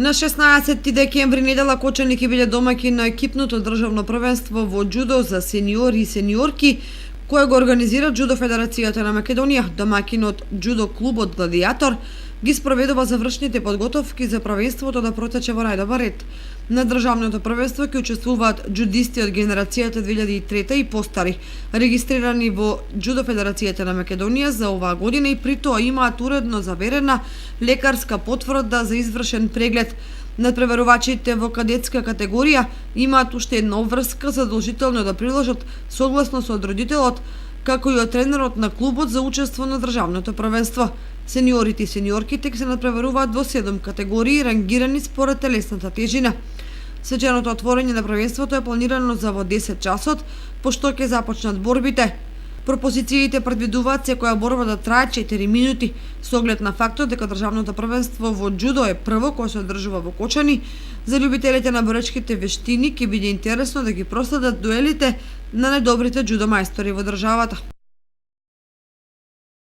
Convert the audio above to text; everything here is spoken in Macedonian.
На 16 декември недела Кочани ќе биде домаќин на екипното државно првенство во џудо за сениори и сениорки, кое го организира Џудо Федерацијата на Македонија. Домаќинот џудо клубот Гладијатор ги спроведува завршните подготовки за првенството да протече во најдобар ред. На државното првенство ќе учествуваат џудисти од генерацијата 2003 и постари, регистрирани во Џудо Федерацијата на Македонија за оваа година и при тоа имаат уредно заверена лекарска потврда за извршен преглед. Надпреварувачите во кадетска категорија имаат уште една обврска задолжително да приложат согласно со родителот, како и од тренерот на клубот за учество на државното првенство. Сениорите и сениорките ќе се надпреваруваат во 7 категории, рангирани според телесната тежина. Свеченото отворање на првенството е планирано за во 10 часот, пошто ќе започнат борбите. Пропозициите предвидуваат секоја борба да трае 4 минути, со оглед на фактот дека државното првенство во џудо е прво кое се одржува во Кочани. За љубителите на боречките вештини ќе биде интересно да ги проследат дуелите на најдобрите џудо мајстори во државата.